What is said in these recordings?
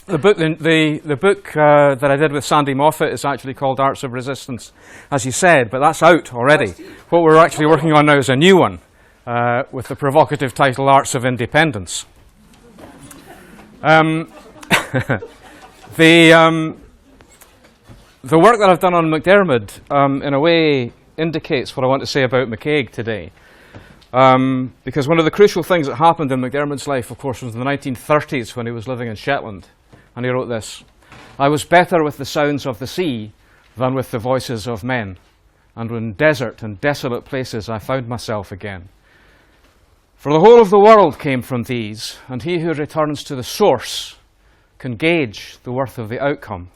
The book that I did with Sandy Moffat is actually called Arts of Resistance, as you said, but that's out already. What we're actually working on now is a new one with the provocative title Arts of Independence. The work that I've done on MacDiarmid, in a way, indicates what I want to say about McCaig today. Because one of the crucial things that happened in MacDiarmid's life, of course, was in the 1930s when he was living in Shetland. And he wrote this: "I was better with the sounds of the sea than with the voices of men. And in desert and desolate places I found myself again. For the whole of the world came from these, and he who returns to the source can gauge the worth of the outcome,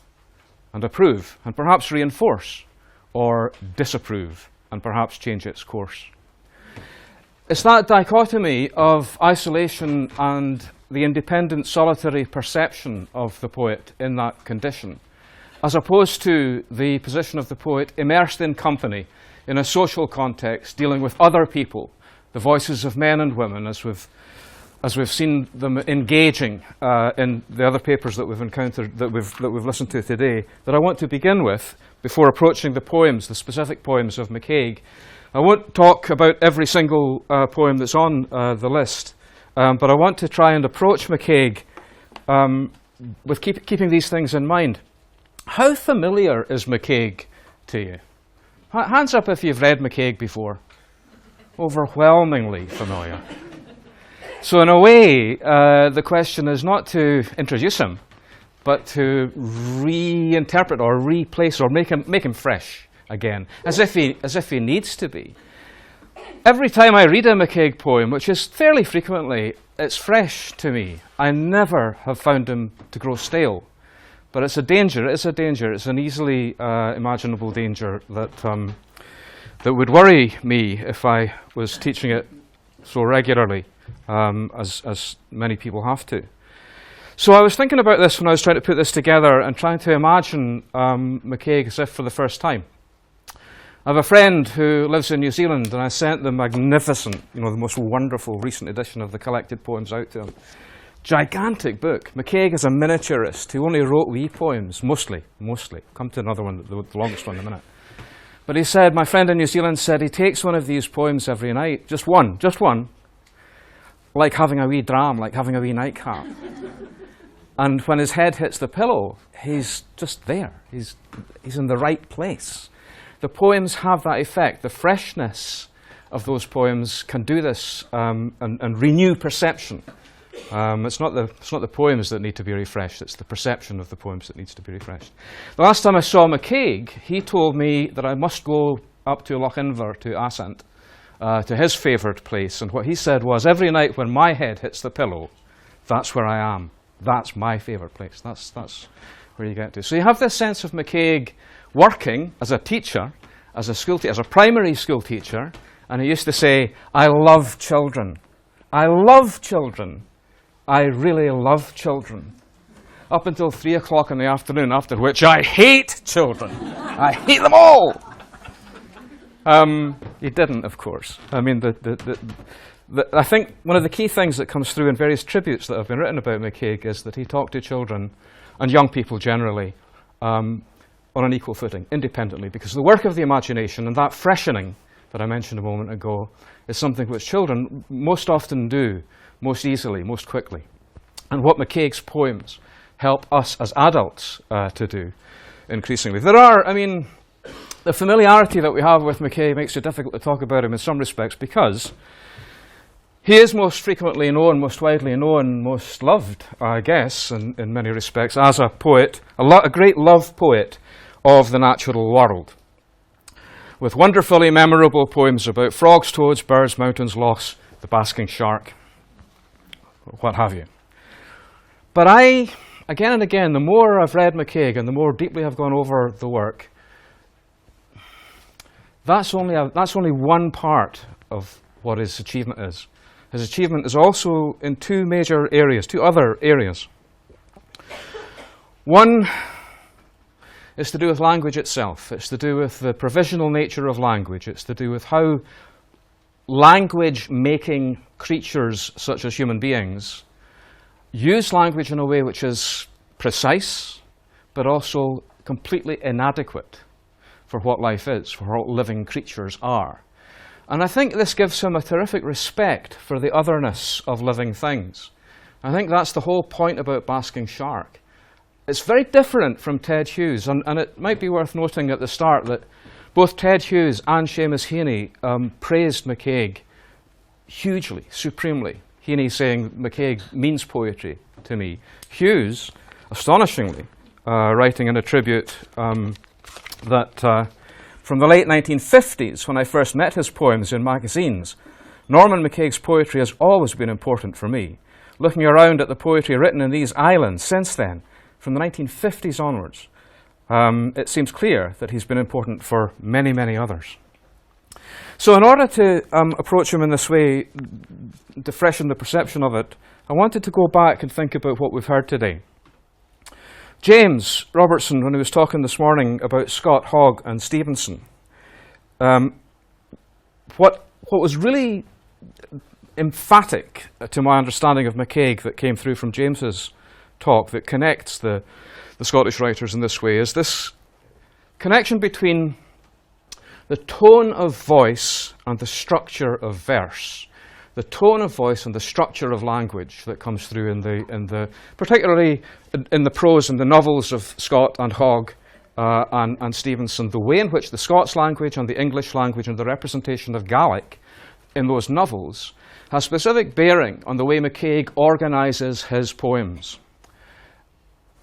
and approve, and perhaps reinforce, or disapprove, and perhaps change its course." It's that dichotomy of isolation and the independent, solitary perception of the poet in that condition, as opposed to the position of the poet immersed in company, in a social context, dealing with other people, the voices of men and women, as we've seen them engaging in the other papers that we've encountered, that we've listened to today, that I want to begin with before approaching the poems, the specific poems of McCaig. I won't talk about every single poem that's on the list, but I want to try and approach McCaig with keeping these things in mind. How familiar is McCaig to you? Hands up if you've read McCaig before. Overwhelmingly familiar. So in a way, the question is not to introduce him, but to reinterpret or replace or make him fresh again, as if he needs to be. Every time I read a McCaig poem, which is fairly frequently, it's fresh to me. I never have found him to grow stale. But it's a danger. It's an easily imaginable danger that would worry me if I was teaching it so regularly, as many people have to. So I was thinking about this when I was trying to put this together and trying to imagine McCaig as if for the first time. I have a friend who lives in New Zealand, and I sent the magnificent, the most wonderful recent edition of the collected poems out to him. Gigantic book. McCaig is a miniaturist who only wrote wee poems, mostly. Come to another one, the longest one in a minute. But he said, my friend in New Zealand said he takes one of these poems every night, just one, like having a wee dram, like having a wee nightcap. And when his head hits the pillow, he's just there. He's in the right place. The poems have that effect. The freshness of those poems can do this and renew perception. It's not the poems that need to be refreshed, it's the perception of the poems that needs to be refreshed. The last time I saw McCaig, he told me that I must go up to Lochinver, to Assynt, to his favourite place, and what he said was, every night when my head hits the pillow, that's where I am. That's my favourite place. That's where you get to. So you have this sense of McCaig working as a teacher, as a primary school teacher, and he used to say, I love children. I love children. I really love children. Up until 3 o'clock in the afternoon, after which I hate children. I hate them all. He didn't, of course. I mean, I think one of the key things that comes through in various tributes that have been written about McCaig is that he talked to children and young people generally on an equal footing, independently, because the work of the imagination and that freshening that I mentioned a moment ago is something which children most often do, most easily, most quickly. And what McCaig's poems help us as adults to do increasingly. The familiarity that we have with McCaig makes it difficult to talk about him in some respects because he is most frequently known, most widely known, most loved, I guess, in many respects, as a poet, a great love poet of the natural world, with wonderfully memorable poems about frogs, toads, birds, mountains, lochs, the basking shark, what have you. But again and again, the more I've read McCaig and the more deeply I've gone over the work, that's only one part of what his achievement is. His achievement is also in two other areas. One is to do with language itself. It's to do with the provisional nature of language. It's to do with how language-making creatures, such as human beings, use language in a way which is precise, but also completely inadequate for what life is, for what living creatures are. And I think this gives him a terrific respect for the otherness of living things. I think that's the whole point about Basking Shark. It's very different from Ted Hughes, and it might be worth noting at the start that both Ted Hughes and Seamus Heaney praised McCaig hugely, supremely. Heaney saying, McCaig means poetry to me. Hughes, astonishingly, writing in a tribute that from the late 1950s, when I first met his poems in magazines, Norman McCaig's poetry has always been important for me. Looking around at the poetry written in these islands since then, from the 1950s onwards, it seems clear that he's been important for many, many others. So in order to approach him in this way, to freshen the perception of it, I wanted to go back and think about what we've heard today. James Robertson, when he was talking this morning about Scott, Hogg and Stevenson, what was really emphatic to my understanding of McCaig that came through from James's talk that connects the Scottish writers in this way is this connection between the tone of voice and the structure of verse. The tone of voice and the structure of language that comes through in the particularly in the prose and the novels of Scott and Hogg and Stevenson, the way in which the Scots language and the English language and the representation of Gaelic in those novels has specific bearing on the way McCaig organises his poems.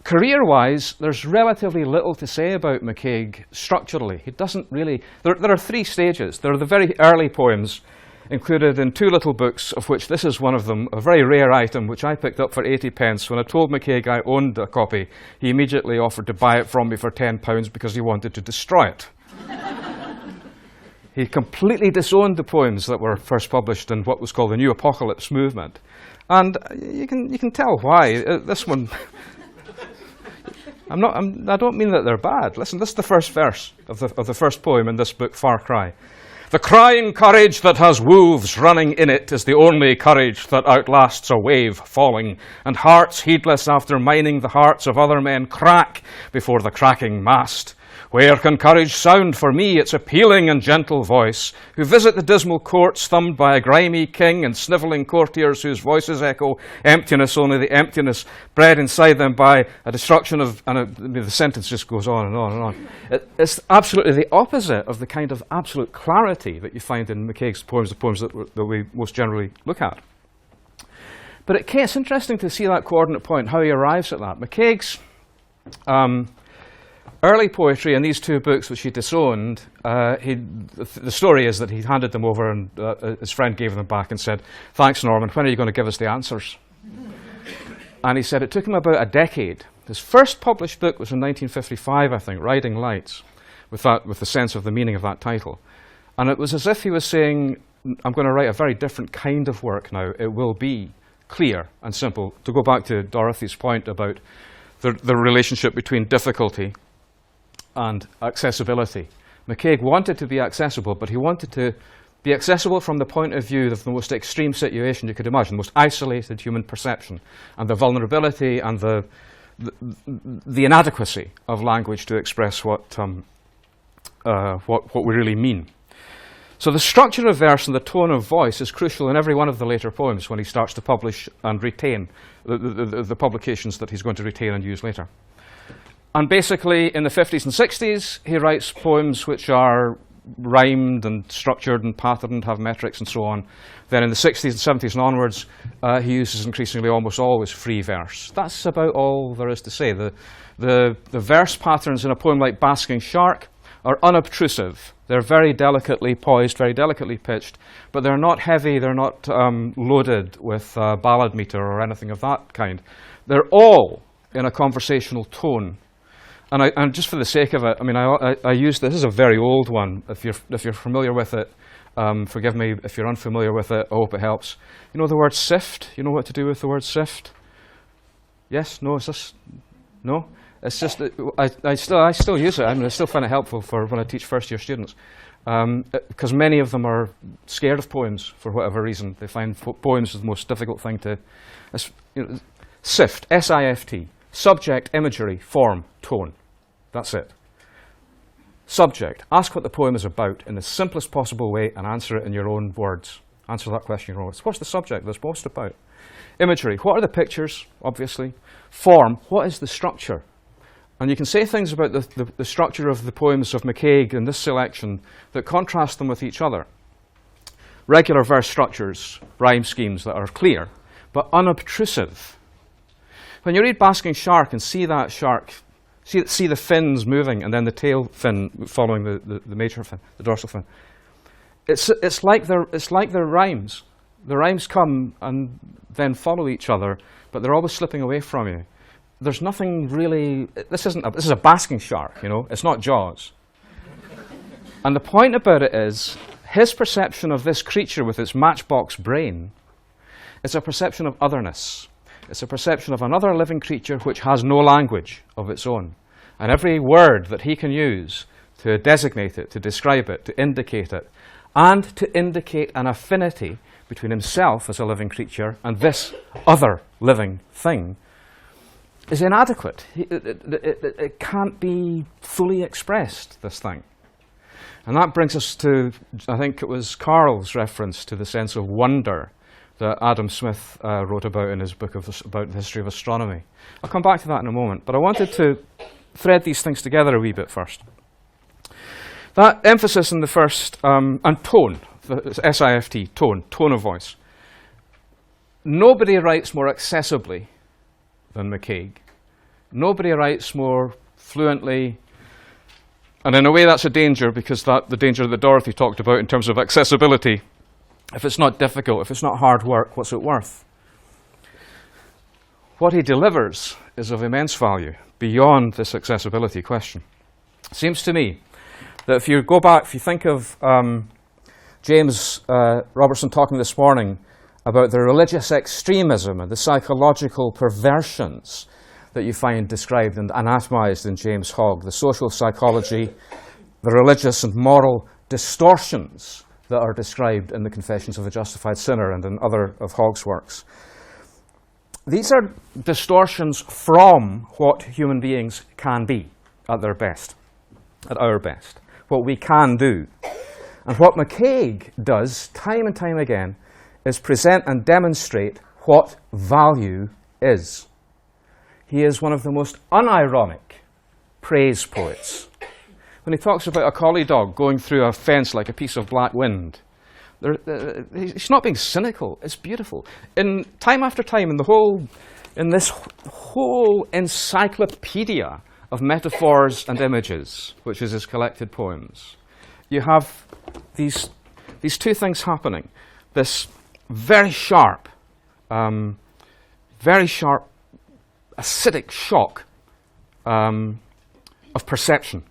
Career-wise, there's relatively little to say about McCaig structurally. He doesn't really... There are three stages. There are the very early poems included in two little books, of which this is one of them, a very rare item, which I picked up for 80 pence. When I told McCaig I owned a copy, he immediately offered to buy it from me for £10 because he wanted to destroy it. He completely disowned the poems that were first published in what was called the New Apocalypse movement. And you can tell why. This one... I don't mean that they're bad. Listen, this is the first verse of the first poem in this book, Far Cry. The crying courage that has wolves running in it is the only courage that outlasts a wave falling, and hearts heedless after mining the hearts of other men crack before the cracking mast. Where can courage sound for me its appealing and gentle voice, who visit the dismal courts thumbed by a grimy king and snivelling courtiers whose voices echo emptiness, only the emptiness bred inside them by a destruction of... the sentence just goes on and on and on. It's absolutely the opposite of the kind of absolute clarity that you find in McCaig's poems, the poems that we most generally look at. But it's interesting to see that coordinate point, how he arrives at that. McCaig's... early poetry in these two books which he disowned, the story is that he handed them over and his friend gave them back and said, "Thanks, Norman, when are you going to give us the answers?" And he said it took him about a decade. His first published book was in 1955, I think, Riding Lights, with the sense of the meaning of that title. And it was as if he was saying, I'm going to write a very different kind of work now. It will be clear and simple. To go back to Dorothy's point about the relationship between difficulty and accessibility. McCaig wanted to be accessible, but he wanted to be accessible from the point of view of the most extreme situation you could imagine, the most isolated human perception, and the vulnerability and the inadequacy of language to express what we really mean. So the structure of verse and the tone of voice is crucial in every one of the later poems when he starts to publish and retain the publications that he's going to retain and use later. And basically, in the 50s and 60s, he writes poems which are rhymed and structured and patterned, have metrics and so on. Then in the 60s and 70s and onwards, he uses increasingly almost always free verse. That's about all there is to say. The verse patterns in a poem like Basking Shark are unobtrusive. They're very delicately poised, very delicately pitched, but they're not heavy, they're not loaded with ballad meter or anything of that kind. They're all in a conversational tone. And just for the sake of it, I mean, I use this is a very old one. If you're familiar with it, forgive me if you're unfamiliar with it. I hope it helps. You know the word sift? You know what to do with the word sift? Yes? No? Is this? No? It's just that I still use it. I mean, I still find it helpful for when I teach first-year students, because many of them are scared of poems for whatever reason. They find poems is the most difficult thing to sift. S-I-F-T. Subject, imagery, form, tone. That's it. Subject. Ask what the poem is about in the simplest possible way and answer it in your own words. Answer that question in your own words. What's the subject that's most about? Imagery. What are the pictures, obviously? Form. What is the structure? And you can say things about the structure of the poems of McCaig in this selection that contrast them with each other. Regular verse structures, rhyme schemes that are clear, but unobtrusive. When you read Basking Shark and see that shark, see the fins moving and then the tail fin following the major fin, the dorsal fin, it's like they're rhymes. The rhymes come and then follow each other, but they're always slipping away from you. There's nothing really, this is a basking shark, you know, it's not Jaws. And the point about it is, his perception of this creature with its matchbox brain is a perception of otherness. It's a perception of another living creature which has no language of its own. And every word that he can use to designate it, to describe it, to indicate it, and to indicate an affinity between himself as a living creature and this other living thing is inadequate. It can't be fully expressed, this thing. And that brings us to, I think it was Carl's reference to the sense of wonder that Adam Smith wrote about in his book about the history of astronomy. I'll come back to that in a moment, but I wanted to thread these things together a wee bit first. That emphasis in the first, and tone, the SIFT, tone of voice. Nobody writes more accessibly than McCaig. Nobody writes more fluently, and in a way that's a danger, because the danger that Dorothy talked about in terms of accessibility. If it's not difficult, if it's not hard work, what's it worth? What he delivers is of immense value beyond this accessibility question. It seems to me that if you go back, if you think of James Robertson talking this morning about the religious extremism and the psychological perversions that you find described and anatomized in James Hogg, the social psychology, the religious and moral distortions that are described in the Confessions of a Justified Sinner and in other of Hogg's works. These are distortions from what human beings can be at their best, at our best, what we can do. And what McCaig does time and time again is present and demonstrate what value is. He is one of the most unironic praise poets. When he talks about a collie dog going through a fence like a piece of black wind, he's not being cynical, it's beautiful. In time after time, in this whole encyclopedia of metaphors and images, which is his collected poems, you have these two things happening. This very sharp, acidic shock of perception.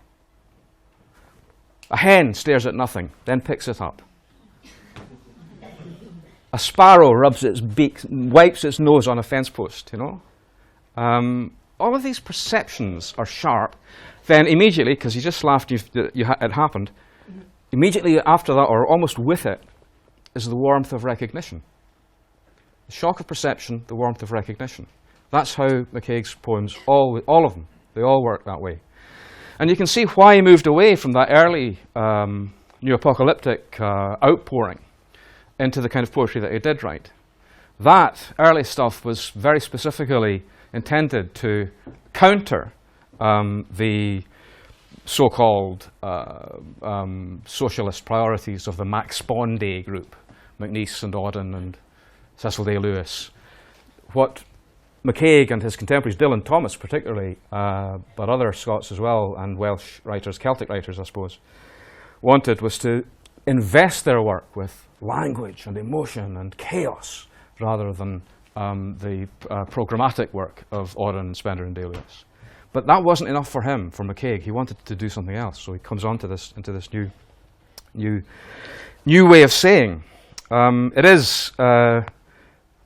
A hen stares at nothing, then picks it up. A sparrow rubs its beak, wipes its nose on a fence post, you know. All of these perceptions are sharp. Then immediately, because you just laughed, it happened, immediately after that, or almost with it, is the warmth of recognition. The shock of perception, the warmth of recognition. That's how McCaig's poems, all of them, they all work that way. And you can see why he moved away from that early neo-apocalyptic outpouring into the kind of poetry that he did write. That early stuff was very specifically intended to counter the so-called socialist priorities of the Max Sponday group, McNeice and Auden and Cecil Day Lewis. What McCaig and his contemporaries, Dylan Thomas particularly, but other Scots as well, and Welsh writers, Celtic writers I suppose, wanted was to invest their work with language and emotion and chaos rather than the programmatic work of Auden, Spender and Day Lewis. But that wasn't enough for him, for McCaig. He wanted to do something else, so he comes on to this, into this new way of saying. It is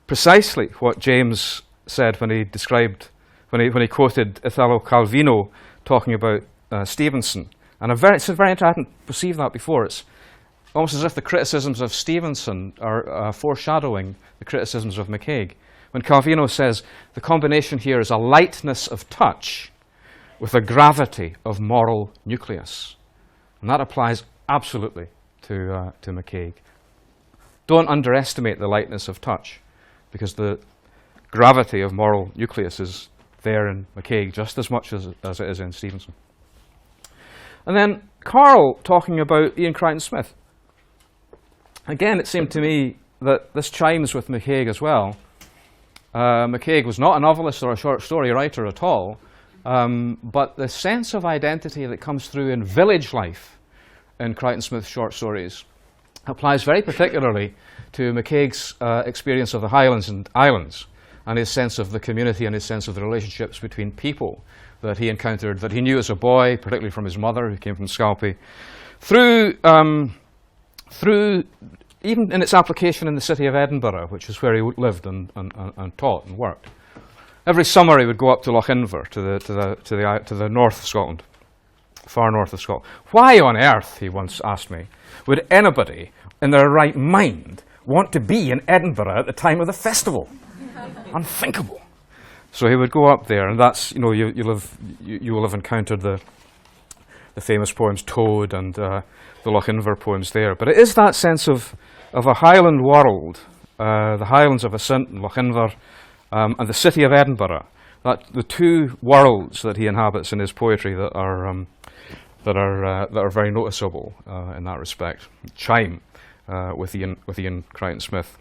precisely what James said when he described, when he quoted Italo Calvino talking about Stevenson. And it's very interesting, I hadn't perceived that before. It's almost as if the criticisms of Stevenson are foreshadowing the criticisms of McCaig. when Calvino says the combination here is a lightness of touch with a gravity of moral nucleus. And that applies absolutely to McCaig. Don't underestimate the lightness of touch, because the gravity of moral nucleus is there in McCaig just as much as it is in Stevenson. And then Carl talking about Ian Crichton Smith. Again, it seemed to me that this chimes with McCaig as well. McCaig was not a novelist or a short story writer at all, but the sense of identity that comes through in village life in Crichton Smith's short stories applies very particularly to McCaig's experience of the Highlands and Islands, and his sense of the community and his sense of the relationships between people that he encountered, that he knew as a boy, particularly from his mother, who came from Scalpay, through even in its application in the city of Edinburgh, which is where he lived and taught and worked. Every summer he would go up to Lochinver, to the north of Scotland, far north of Scotland. Why on earth, he once asked me, would anybody in their right mind want to be in Edinburgh at the time of the festival? Unthinkable. So he would go up there, and that's, you will have encountered the famous poems Toad and the Lochinver poems there. But it is that sense of a Highland world, the Highlands of Assynt and Lochinver, and the city of Edinburgh, that the two worlds that he inhabits in his poetry that are very noticeable in that respect, chime with Ian Crichton Smith.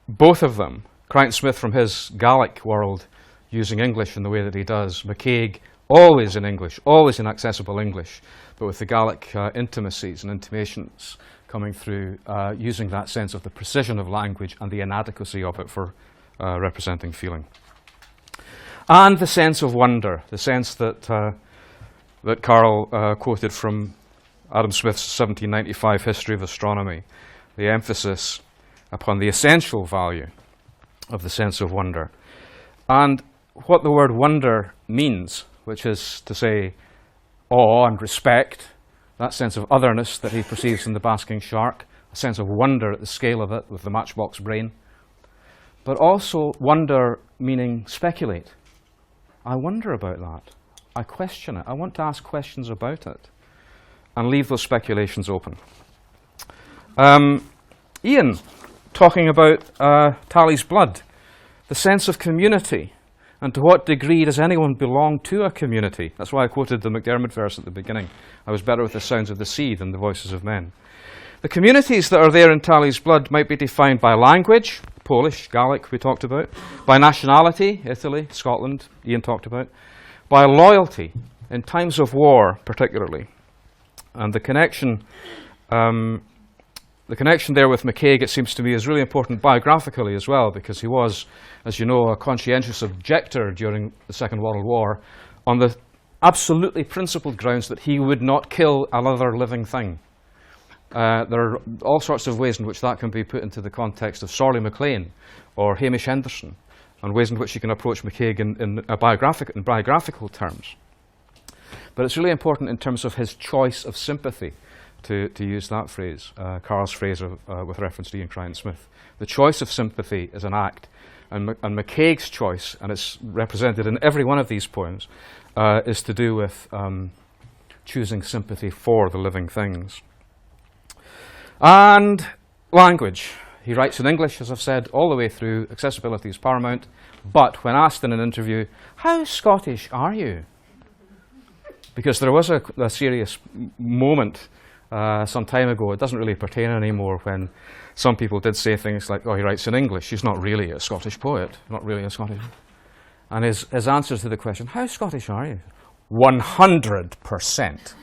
Both of them, Crichton Smith from his Gaelic world, using English in the way that he does, McCaig always in English, always in accessible English, but with the Gaelic intimacies and intimations coming through, using that sense of the precision of language and the inadequacy of it for representing feeling. And the sense of wonder, the sense that Carl quoted from Adam Smith's 1795 History of Astronomy, the emphasis upon the essential value of the sense of wonder. And what the word wonder means, which is to say awe and respect, that sense of otherness that he perceives in the basking shark, a sense of wonder at the scale of it with the matchbox brain, but also wonder meaning speculate. I wonder about that. I question it. I want to ask questions about it and leave those speculations open. Ian, talking about Tally's blood, the sense of community, and to what degree does anyone belong to a community? That's why I quoted the MacDiarmid verse at the beginning. I was better with the sounds of the sea than the voices of men. The communities that are there in Tally's blood might be defined by language, Polish, Gaelic we talked about, by nationality, Italy, Scotland, Ian talked about, by loyalty, in times of war particularly. And the connection there with McCaig, it seems to me, is really important biographically as well, because he was, as you know, a conscientious objector during the Second World War on the absolutely principled grounds that he would not kill another living thing. There are all sorts of ways in which that can be put into the context of Sorley MacLean or Hamish Henderson, and ways in which you can approach McCaig in biographical terms. But it's really important in terms of his choice of sympathy, to use that phrase, Carl's phrase with reference to Ian Crichton Smith. The choice of sympathy is an act, and McCaig's choice, and it's represented in every one of these poems, is to do with choosing sympathy for the living things. And language. He writes in English, as I've said, all the way through. Accessibility is paramount. But when asked in an interview, how Scottish are you? Because there was a serious moment some time ago, it doesn't really pertain anymore, when some people did say things like, oh, he writes in English, he's not really a Scottish poet, not really a Scottish. And his answers to the question, how Scottish are you? 100%.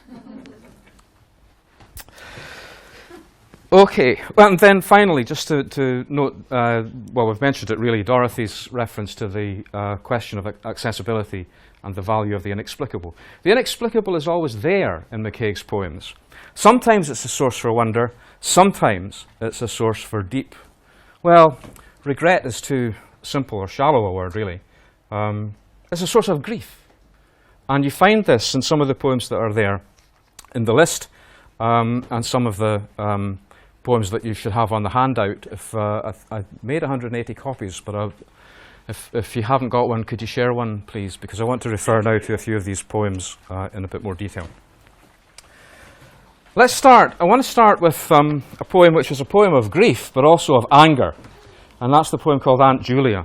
Okay, and then finally, just to note, well, we've mentioned it really, Dorothy's reference to the question of accessibility and the value of the inexplicable. The inexplicable is always there in McCaig's poems. Sometimes it's a source for wonder, sometimes it's a source for deep. Well, regret is too simple or shallow a word, really. It's a source of grief. And you find this in some of the poems that are there in the list, and some of the poems that you should have on the handout. If I made 180 copies, but if you haven't got one, could you share one, please? Because I want to refer now to a few of these poems in a bit more detail. Let's start. I want to start with a poem which is a poem of grief, but also of anger. And that's the poem called Aunt Julia.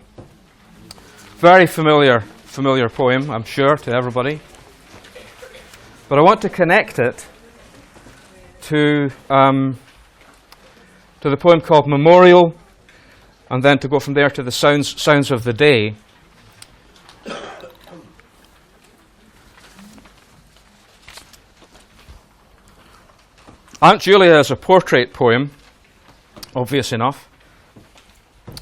Very familiar poem, I'm sure, to everybody. But I want to connect it to the poem called Memorial, and then to go from there to the sounds of the day. Aunt Julia is a portrait poem, obvious enough.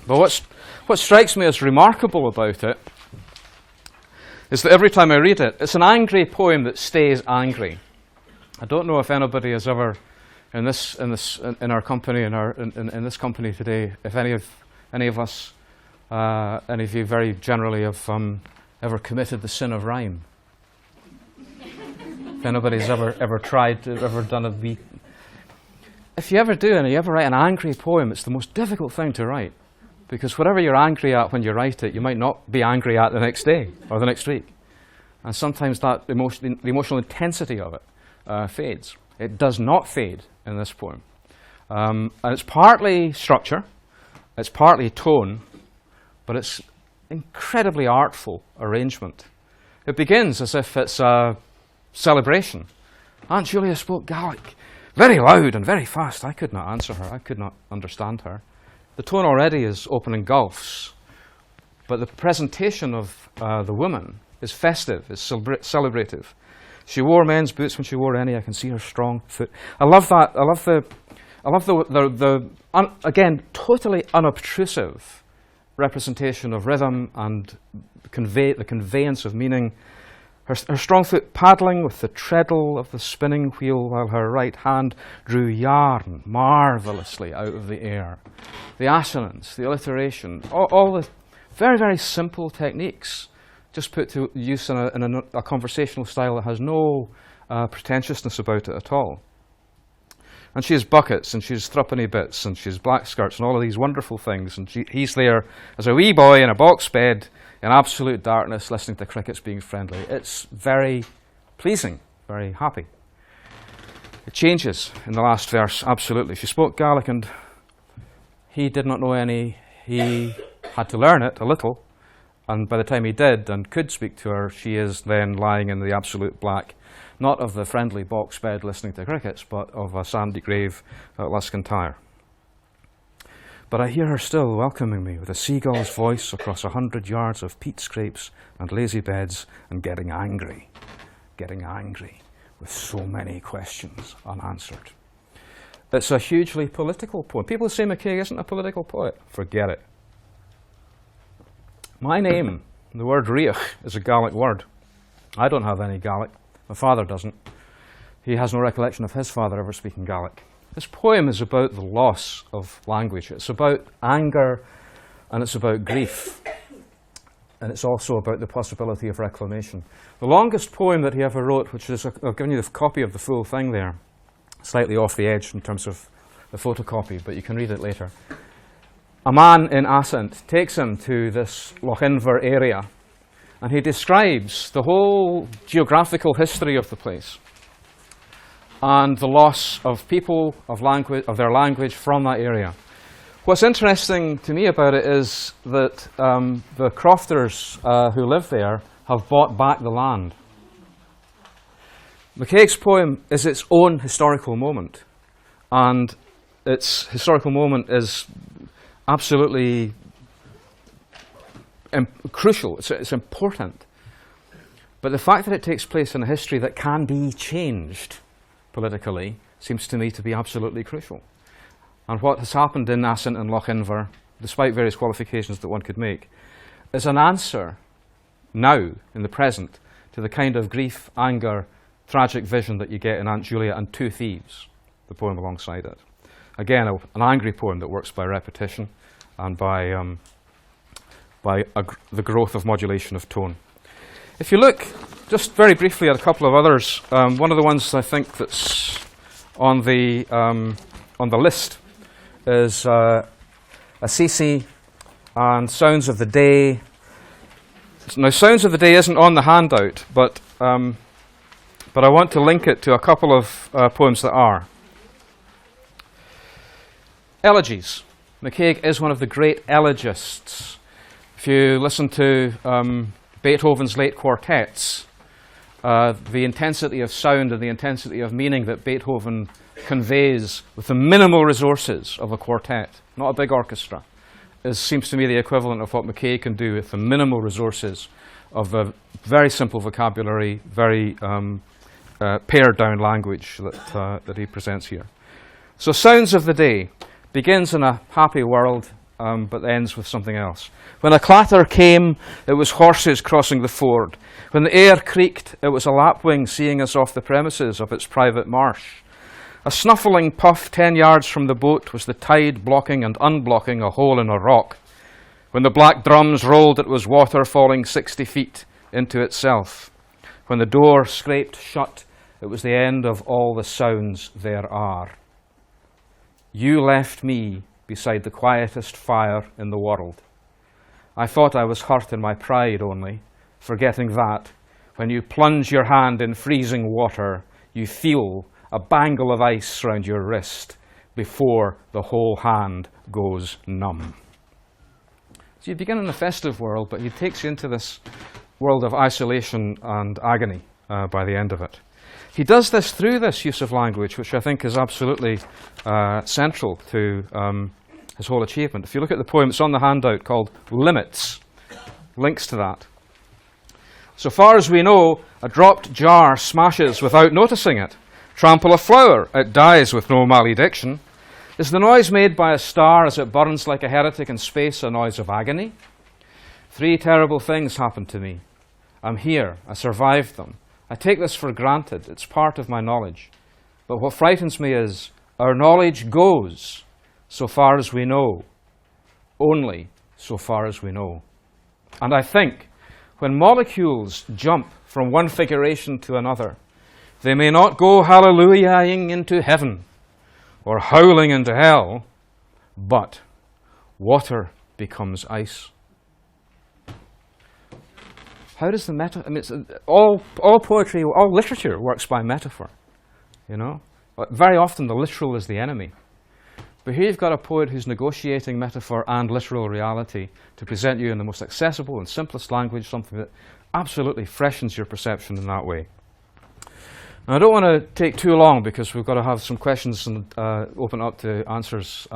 But what strikes me as remarkable about it is that every time I read it, it's an angry poem that stays angry. I don't know if anybody has ever, in our company, in this company today, if any of us, any of you very generally have ever committed the sin of rhyme. If anybody's ever tried, ever done a wee. If you ever do, and you ever write an angry poem, it's the most difficult thing to write. Because whatever you're angry at when you write it, you might not be angry at the next day or the next week. And sometimes that the emotional intensity of it fades. It does not fade in this poem. And it's partly structure, it's partly tone, but it's incredibly artful arrangement. It begins as if it's a celebration. Aunt Julia spoke Gaelic, very loud and very fast. I could not answer her. I could not understand her. The tone already is opening gulfs, but the presentation of the woman is festive, is celebrative. She wore men's boots when she wore any. I can see her strong foot. I love that. I love the again, totally unobtrusive representation of rhythm and the conveyance of meaning. Her strong foot paddling with the treadle of the spinning wheel while her right hand drew yarn marvellously out of the air. The assonance, the alliteration, all the very, very simple techniques just put to use in a conversational style that has no pretentiousness about it at all. And she has buckets, and she has threepenny bits, and she has black skirts, and all of these wonderful things. And he's there as a wee boy in a box bed in absolute darkness, listening to crickets being friendly. It's very pleasing, very happy. It changes in the last verse, absolutely. She spoke Gaelic, and he did not know any. He had to learn it a little, and by the time he did and could speak to her, she is then lying in the absolute black, not of the friendly box bed listening to crickets, but of a sandy grave at Luscantire. But I hear her still welcoming me with a seagull's voice across 100 yards of peat scrapes and lazy beds, and getting angry with so many questions unanswered. It's a hugely political poem. People say McCaig isn't a political poet. Forget it. My name, the word Riach, is a Gaelic word. I don't have any Gaelic. My father doesn't. He has no recollection of his father ever speaking Gaelic. This poem is about the loss of language. It's about anger, and it's about grief. And it's also about the possibility of reclamation. The longest poem that he ever wrote, which is, I've given you the copy of the full thing there, slightly off the edge in terms of the photocopy, but you can read it later. A man in Assynt takes him to this Lochinver area, and he describes the whole geographical history of the place and the loss of people, of their language from that area. What's interesting to me about it is that the crofters who live there have bought back the land. McCaig's poem is its own historical moment, and its historical moment is absolutely crucial. It's important. But the fact that it takes place in a history that can be changed politically seems to me to be absolutely crucial. And what has happened in Assynt and Lochinver, despite various qualifications that one could make, is an answer now, in the present, to the kind of grief, anger, tragic vision that you get in Aunt Julia and Two Thieves, the poem alongside it. Again, an angry poem that works by repetition and by the growth of modulation of tone. If you look just very briefly at a couple of others, one of the ones I think that's on the list is Assisi and Sounds of the Day. Now, Sounds of the Day isn't on the handout, but I want to link it to a couple of poems that are. Elegies. McCaig is one of the great elegists. If you listen to Beethoven's late quartets, the intensity of sound and the intensity of meaning that Beethoven conveys with the minimal resources of a quartet, not a big orchestra, seems to me the equivalent of what McCaig can do with the minimal resources of a very simple vocabulary, very pared down language that he presents here. So Sounds of the Day begins in a happy world, but ends with something else. When a clatter came, it was horses crossing the ford. When the air creaked, it was a lapwing seeing us off the premises of its private marsh. A snuffling puff 10 yards from the boat was the tide blocking and unblocking a hole in a rock. When the black drums rolled, it was water falling 60 feet into itself. When the door scraped shut, it was the end of all the sounds there are. You left me beside the quietest fire in the world. I thought I was hurt in my pride only, forgetting that when you plunge your hand in freezing water, you feel a bangle of ice round your wrist before the whole hand goes numb. So you begin in a festive world, but he takes you into this world of isolation and agony by the end of it. He does this through this use of language, which I think is absolutely central to his whole achievement. If you look at the poem, it's on the handout, called Limits, links to that. So far as we know, a dropped jar smashes without noticing it. Trample a flower, it dies with no malediction. Is the noise made by a star as it burns like a heretic in space a noise of agony? 3 terrible things happened to me. I'm here, I survived them. I take this for granted, it's part of my knowledge. But what frightens me is, our knowledge goes so far as we know, only so far as we know. And I think, when molecules jump from one figuration to another, they may not go hallelujahing into heaven or howling into hell, but water becomes ice. How does the I mean, it's, all poetry, all literature works by metaphor, you know? But very often the literal is the enemy. But here you've got a poet who's negotiating metaphor and literal reality to present you in the most accessible and simplest language, something that absolutely freshens your perception in that way. Now, I don't want to take too long because we've got to have some questions and open up to answers,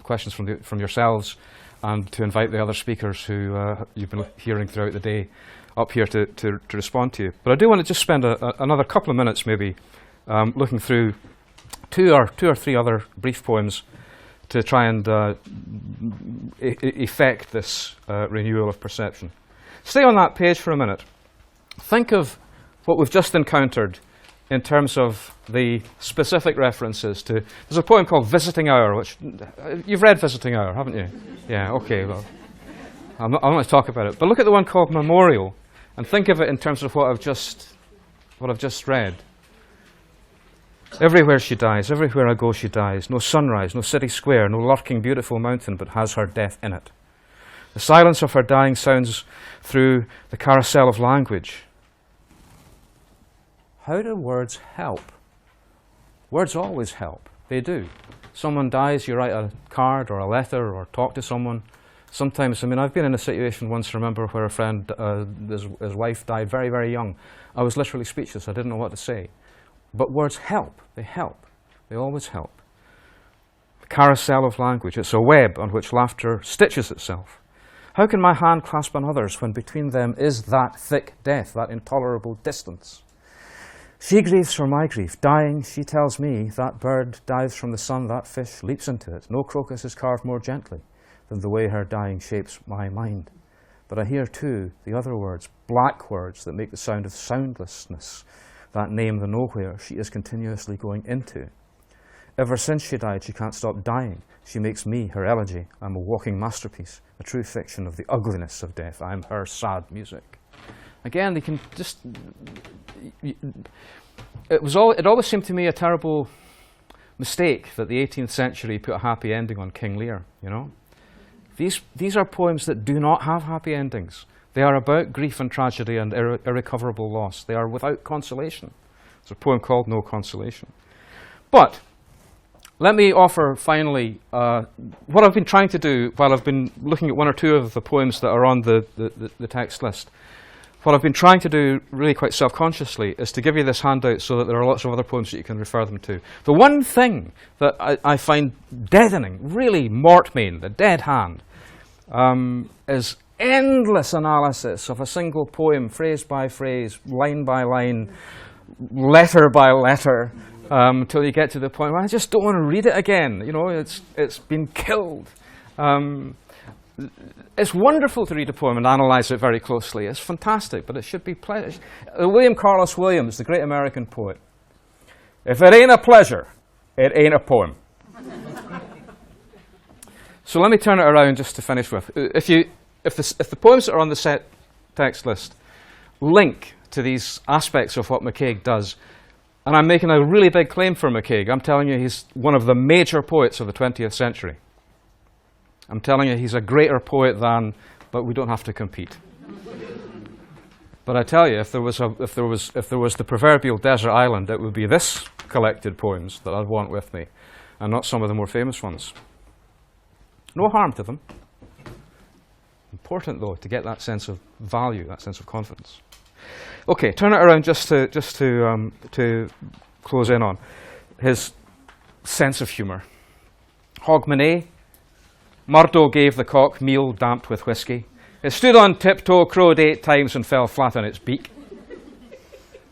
questions from yourselves, and to invite the other speakers who you've been hearing throughout the day up here to respond to you. But I do want to just spend another couple of minutes maybe looking through two or three other brief poems to try and effect this renewal of perception. Stay on that page for a minute. Think of what we've just encountered in terms of the specific references to... There's a poem called Visiting Hour, which... You've read Visiting Hour, haven't you? Yeah, okay, well... I'm not going to talk about it. But look at the one called Memorial, and think of it in terms of what I've just read. Everywhere she dies, everywhere I go she dies. No sunrise, no city square, no lurking beautiful mountain, but has her death in it. The silence of her dying sounds through the carousel of language. How do words help? Words always help. They do. Someone dies, you write a card or a letter or talk to someone. Sometimes, I mean, I've been in a situation once, remember, where a friend, his wife died very, very young. I was literally speechless. I didn't know what to say. But words help. They help. They always help. The carousel of language. It's a web on which laughter stitches itself. How can my hand clasp another's when between them is that thick death, that intolerable distance? She grieves for my grief. Dying, she tells me, that bird dives from the sun, that fish leaps into it. No crocus is carved more gently than the way her dying shapes my mind. But I hear too the other words, black words that make the sound of soundlessness, that name the nowhere she is continuously going into. Ever since she died, she can't stop dying. She makes me her elegy. I'm a walking masterpiece, a true fiction of the ugliness of death. I'm her sad music. Again, they can just... It always seemed to me a terrible mistake that the 18th century put a happy ending on King Lear, you know. These are poems that do not have happy endings. They are about grief and tragedy and irrecoverable loss. They are without consolation. It's a poem called No Consolation. But let me offer finally what I've been trying to do while I've been looking at one or two of the poems that are on the text list. What I've been trying to do really quite self-consciously is to give you this handout so that there are lots of other poems that you can refer them to. The one thing that I find deadening, really mortmain, the dead hand, is endless analysis of a single poem, phrase by phrase, line by line, letter by letter, until you get to the point where I just don't want to read it again. You know, it's been killed. It's wonderful to read a poem and analyze it very closely. It's fantastic, but it should be pleasure. William Carlos Williams, the great American poet. If it ain't a pleasure, it ain't a poem. So let me turn it around just to finish with. If the poems that are on the set text list link to these aspects of what McCaig does, and I'm making a really big claim for McCaig. I'm telling you he's one of the major poets of the 20th century. I'm telling you he's a greater poet than, but we don't have to compete. But I tell you, if there was the proverbial desert island, it would be this collected poems that I'd want with me, and not some of the more famous ones. No harm to them. Important though to get that sense of value, that sense of confidence. Okay, turn it around just to close in on his sense of humour. Hogmanay. Murdo gave the cock meal damped with whiskey. It stood on tiptoe, crowed 8 times and fell flat on its beak.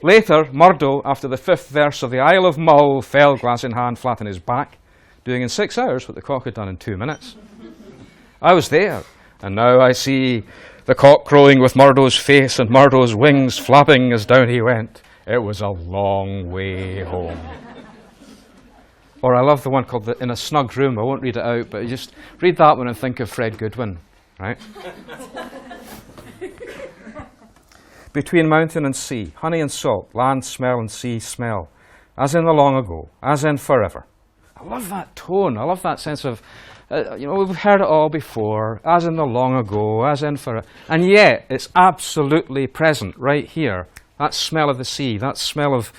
Later, Murdo, after the 5th verse of the Isle of Mull, fell glass in hand flat on his back, doing in 6 hours what the cock had done in 2 minutes. I was there, and now I see the cock crowing with Murdo's face and Murdo's wings flapping as down he went. It was a long way home. Or I love the one called In a Snug Room. I won't read it out, but you just read that one and think of Fred Goodwin, right? Between mountain and sea, honey and salt, land smell and sea smell, as in the long ago, as in forever. I love that tone. I love that sense of, we've heard it all before, as in the long ago, as in forever. And yet, it's absolutely present right here. That smell of the sea, that smell of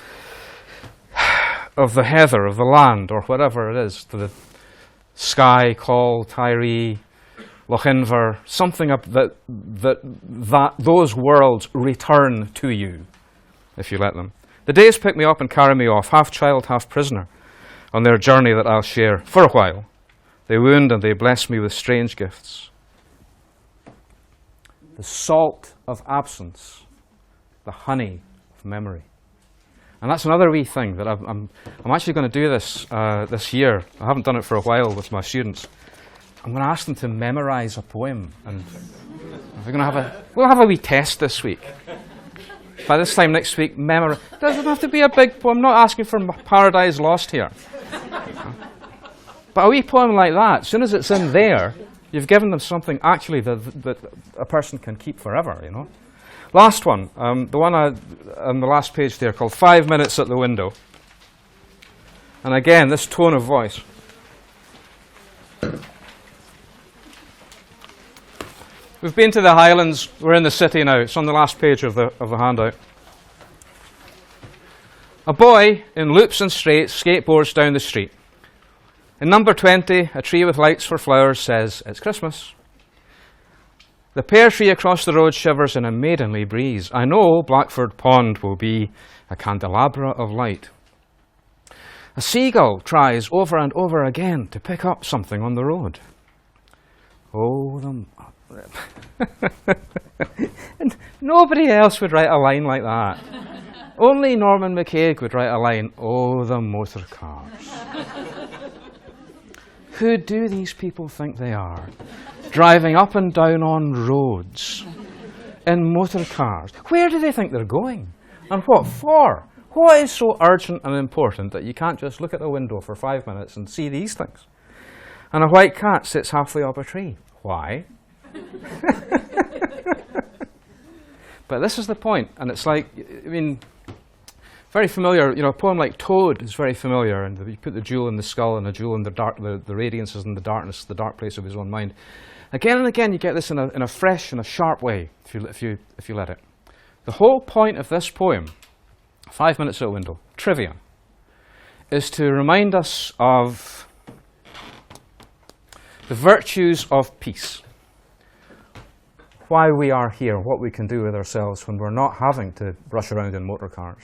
the heather, of the land, or whatever it is, the Skye, Coll, Tiree, Lochinver, something that those worlds return to you, if you let them. The days pick me up and carry me off, half child, half prisoner, on their journey that I'll share for a while. They wound and they bless me with strange gifts. The salt of absence, the honey of memory. And that's another wee thing that I'm actually going to do this this year. I haven't done it for a while with my students. I'm going to ask them to memorize a poem, and we'll have a wee test this week. By this time next week, it doesn't have to be a big poem. I'm not asking for Paradise Lost here. But a wee poem like that, as soon as it's in there, you've given them something actually that a person can keep forever, you know. Last one, the one on the last page there called 5 Minutes at the Window. And again, this tone of voice. We've been to the Highlands, we're in the city now. It's on the last page of the handout. A boy in loops and straights skateboards down the street. In number 20, a tree with lights for flowers says, "It's Christmas." The pear tree across the road shivers in a maidenly breeze. I know Blackford Pond will be a candelabra of light. A seagull tries over and over again to pick up something on the road. Oh, and nobody else would write a line like that. Only Norman McCaig would write a line, "Oh, the motor cars." Who do these people think they are? Driving up and down on roads in motor cars. Where do they think they're going? And what for? What is so urgent and important that you can't just look at the window for 5 minutes and see these things? And a white cat sits halfway up a tree. Why? But this is the point, and it's like, I mean, Very familiar, you know, a poem like Toad is very familiar, and you put the jewel in the skull and a jewel in the dark, the radiance is in the darkness, the dark place of his own mind. Again and again, you get this in a fresh and a sharp way, if you let it. The whole point of this poem, 5 minutes out window, trivia, is to remind us of the virtues of peace. Why we are here, what we can do with ourselves when we're not having to rush around in motor cars.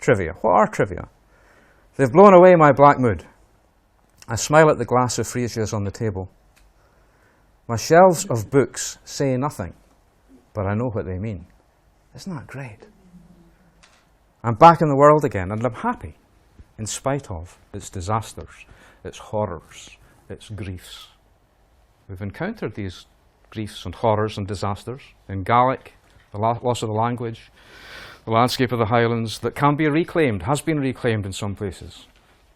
Trivia. What are trivia? They've blown away my black mood. I smile at the glass of freesias on the table. My shelves of books say nothing, but I know what they mean. Isn't that great? I'm back in the world again, and I'm happy, in spite of its disasters, its horrors, its griefs. We've encountered these griefs and horrors and disasters in Gaelic, the loss of the language, the landscape of the Highlands that can be reclaimed, has been reclaimed in some places.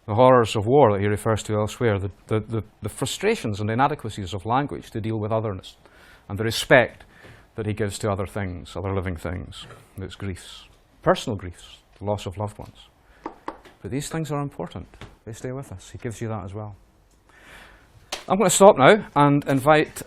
The horrors of war that he refers to elsewhere, the frustrations and inadequacies of language to deal with otherness, and the respect that he gives to other things, other living things, and its griefs, personal griefs, the loss of loved ones. But these things are important. They stay with us. He gives you that as well. I'm going to stop now and invite